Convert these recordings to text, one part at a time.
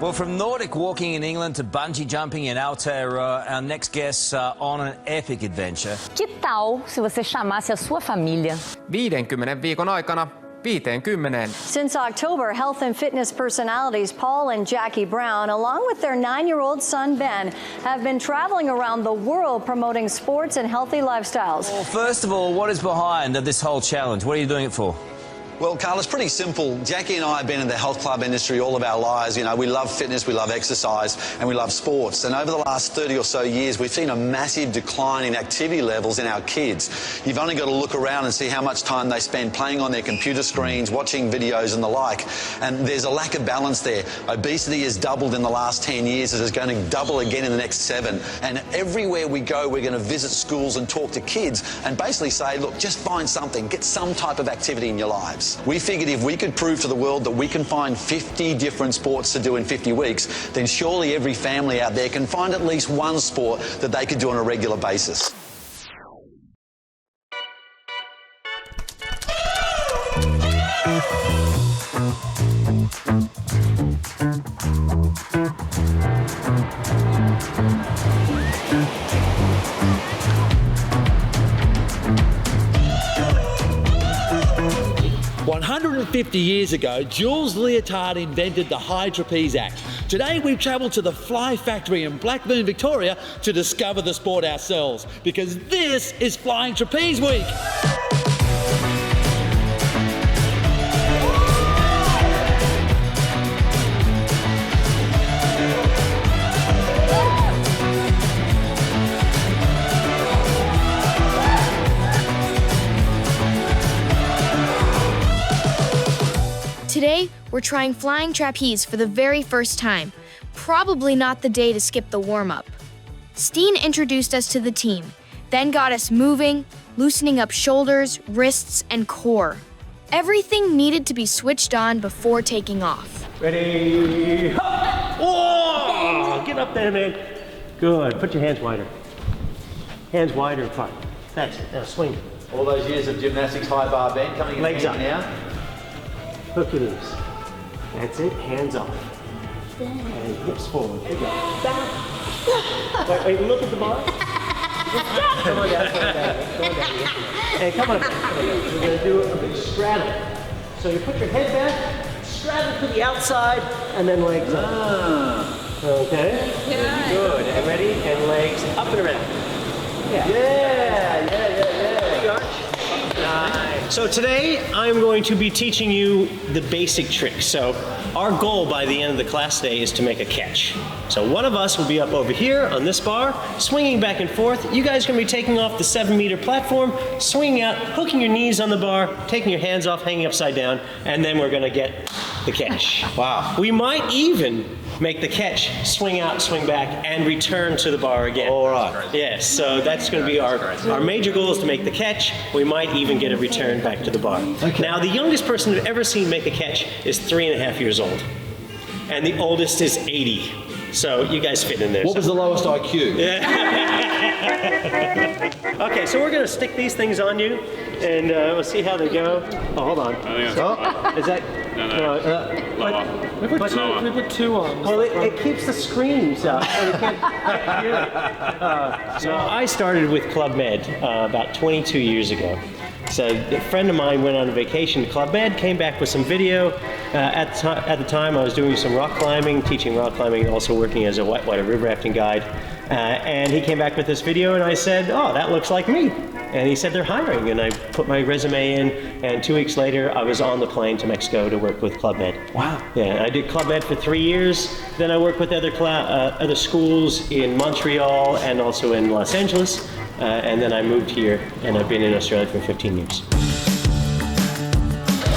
Well, from Nordic walking in England to bungee jumping in Aotearoa, our next guests are on an epic adventure. Que tal se você chamasse a sua família? 50 viikon aikana 50. Since October, health and fitness personalities Paul and Jackie Brown, along with their 9-year-old son Ben, have been traveling around the world promoting sports and healthy lifestyles. Well, first of all, what is behind this whole challenge? What are you doing it for? Well, Carl, it's pretty simple. Jackie and I have been in the health club industry all of our lives. You know, we love fitness, we love exercise, and we love sports. And over the last 30 or so years, we've seen a massive decline in activity levels in our kids. You've only got to look around and see how much time they spend playing on their computer screens, watching videos and the like. And there's a lack of balance there. Obesity has doubled in the last 10 years. It is going to double again in the next 7. And everywhere we go, we're going to visit schools and talk to kids and basically say, look, just find something, get some type of activity in your lives. We figured if we could prove to the world that we can find 50 different sports to do in 50 weeks, then surely every family out there can find at least one sport that they could do on a regular basis. Years ago, Jules Leotard invented the High Trapeze Act. Today we've travelled to the Fly Factory in Blackburn, Victoria to discover the sport ourselves, because this is Flying Trapeze Week. Today, we're trying flying trapeze for the very first time. Probably not the day to skip the warm-up. Steen introduced us to the team, then got us moving, loosening up shoulders, wrists, and core. Everything needed to be switched on before taking off. Ready? Oh! Get up there, man. Good. Put your hands wider. Hands wider in front. That's it. Now swing. All those years of gymnastics, high bar bend, coming in legs up now. Hook your knees. That's it. Hands off. And hips forward. Good job. Back. Wait, look at the bar. Come on down, come on down. Go on down. And come on. We're going to do a big straddle. So you put your head back, straddle to the outside, and then legs up. Okay? Yeah. Good. And ready? And legs up and around. Yeah. Big arch. Nice. So today I'm going to be teaching you the basic tricks. So our goal by the end of the class today is to make a catch. So one of us will be up over here on this bar, swinging back and forth. You guys are going to be taking off the 7-meter platform, swinging out, hooking your knees on the bar, taking your hands off, hanging upside down, and then we're going to get the catch. Wow. We might even make the catch, swing out, swing back, and return to the bar again. All right. Yes, so that's going to be our major goal is to make the catch. We might even get a return back to the bar. Okay. Now, the youngest person I've ever seen make a catch is 3.5 years old. And the oldest is 80. So you guys fit in there. What was the lowest IQ? Okay, so we're going to stick these things on you, and we'll see how they go. Oh, hold on. Is that... No. We put two on. Well, it keeps the screams up, so you can't hear it. So I started with Club Med about 22 years ago. So a friend of mine went on a vacation to Club Med, came back with some video. At the time, I was doing some rock climbing, teaching rock climbing, also working as a whitewater river rafting guide. And he came back with this video, and I said, "Oh, that looks like me." And he said, "They're hiring." And I put my resume in, and 2 weeks later, I was on the plane to Mexico to work with Club Med. Wow. Yeah, I did Club Med for 3 years. Then I worked with other schools in Montreal and also in Los Angeles. And then I moved here, and I've been in Australia for 15 years.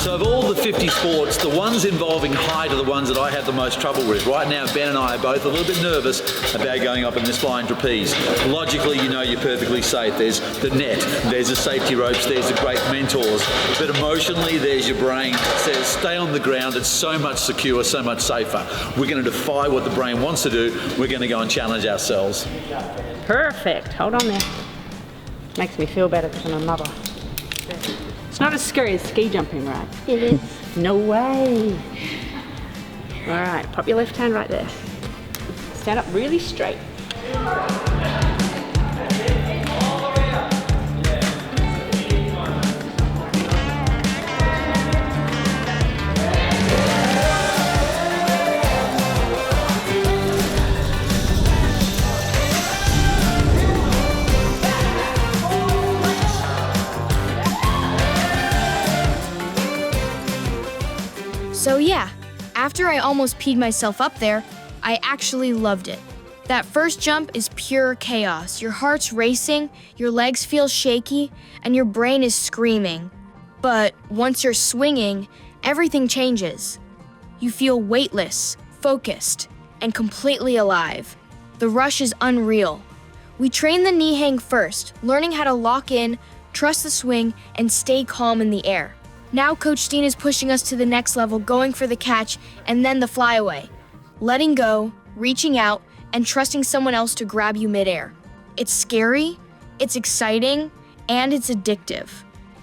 So of all the 50 sports, the ones involving height are the ones that I have the most trouble with. Right now, Ben and I are both a little bit nervous about going up in this flying trapeze. Logically, you know you're perfectly safe. There's the net, there's the safety ropes, there's the great mentors. But emotionally, there's your brain says, stay on the ground. It's so much secure, so much safer. We're going to defy what the brain wants to do. We're going to go and challenge ourselves. Perfect. Hold on there. Makes me feel better than another. It's not as scary as ski jumping, right? It is. No way. All right, pop your left hand right there. Stand up really straight. So yeah, after I almost peed myself up there, I actually loved it. That first jump is pure chaos. Your heart's racing, your legs feel shaky, and your brain is screaming. But once you're swinging, everything changes. You feel weightless, focused, and completely alive. The rush is unreal. We train the knee hang first, learning how to lock in, trust the swing, and stay calm in the air. Now Coach Steen is pushing us to the next level, going for the catch and then the flyaway. Letting go, reaching out, and trusting someone else to grab you midair. It's scary, it's exciting, and it's addictive.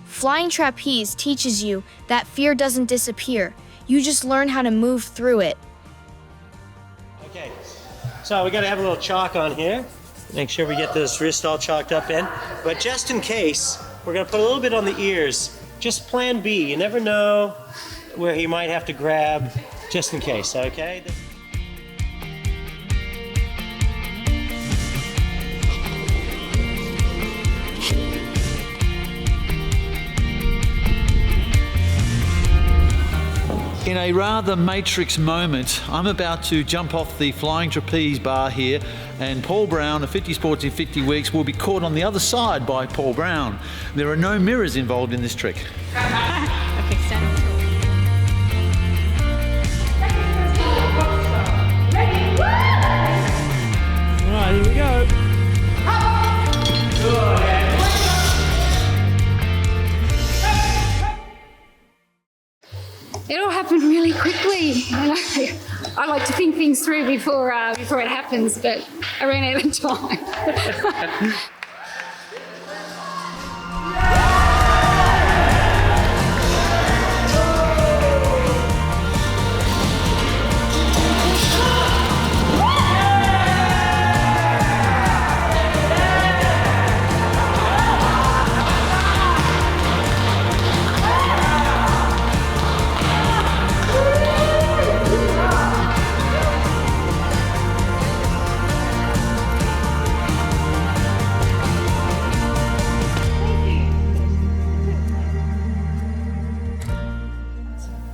Flying trapeze teaches you that fear doesn't disappear. You just learn how to move through it. Okay, so we got to have a little chalk on here. Make sure we get this wrist all chalked up in. But just in case, we're going to put a little bit on the ears. Just plan B. You never know where he might have to grab, just in case, okay? In a rather Matrix moment, I'm about to jump off the flying trapeze bar here, and Paul Brown of 50 Sports in 50 Weeks will be caught on the other side by Paul Brown. There are no mirrors involved in this trick. Okay, stand up. All right, here we go. It all happened really quickly. I like to think things through before it happens, but I ran out of time.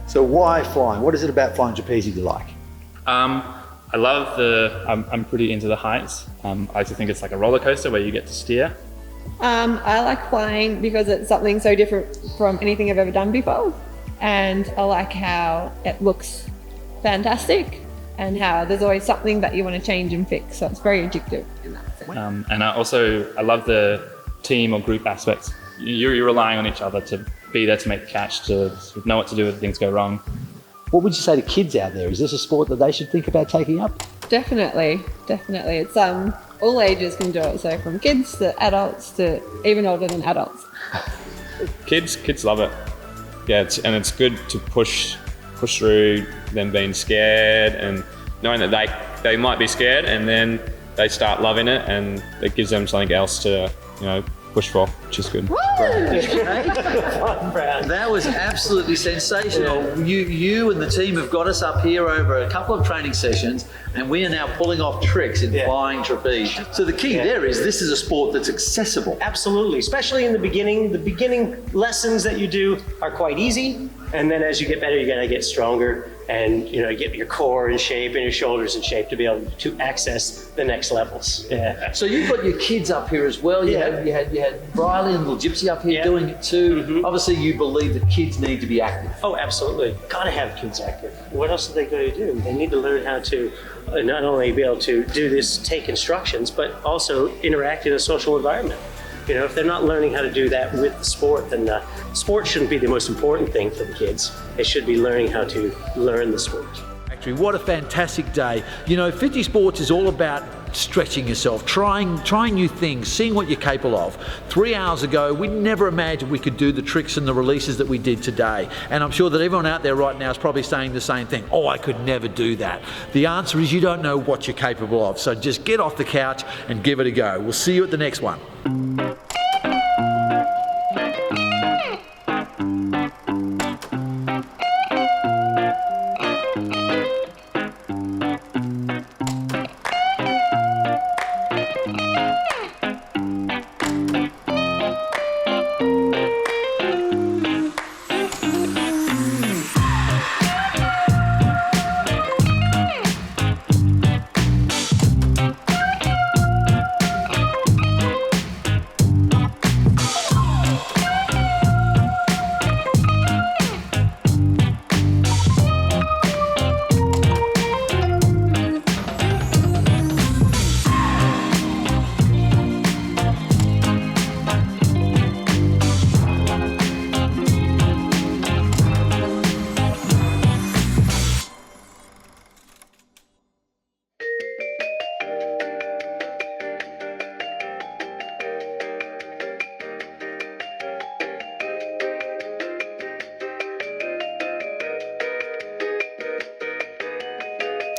So why flying? What is it about flying trapeze you like? I love I'm pretty into the heights. I like to think it's like a roller coaster where you get to steer. I like flying because it's something so different from anything I've ever done before. And I like how it looks fantastic and how there's always something that you want to change and fix. So it's very addictive in that sense. And I love the team or group aspects. You're relying on each other to be there to make the catch, to know what to do if things go wrong. What would you say to kids out there? Is this a sport that they should think about taking up? Definitely. It's all ages can do it. So from kids to adults to even older than adults. Kids love it. Yeah, it's good to push through them being scared and knowing that they might be scared, and then they start loving it, and it gives them something else to push for, which is good. That was absolutely sensational. You and the team have got us up here over a couple of training sessions, and we are now pulling off tricks in flying trapeze. So the key there is this is a sport that's accessible. Absolutely, especially in the beginning. The beginning lessons that you do are quite easy, and then as you get better, you gotta get stronger and get your core in shape and your shoulders in shape to be able to access the next levels. Yeah. So you've got your kids up here as well. You had Briley and little Gypsy up here doing it too. Mm-hmm. Obviously, you believe that kids need to be active. Oh, absolutely. Gotta have kids active. What else are they going to do? They need to learn how to not only be able to do this, take instructions, but also interact in a social environment. If they're not learning how to do that with the sport, then sport shouldn't be the most important thing for the kids. They should be learning how to learn the sport. What a fantastic day. 50 Sports is all about stretching yourself, trying new things, seeing what you're capable of. 3 hours ago, we never imagined we could do the tricks and the releases that we did today. And I'm sure that everyone out there right now is probably saying the same thing. Oh, I could never do that. The answer is you don't know what you're capable of. So just get off the couch and give it a go. We'll see you at the next one.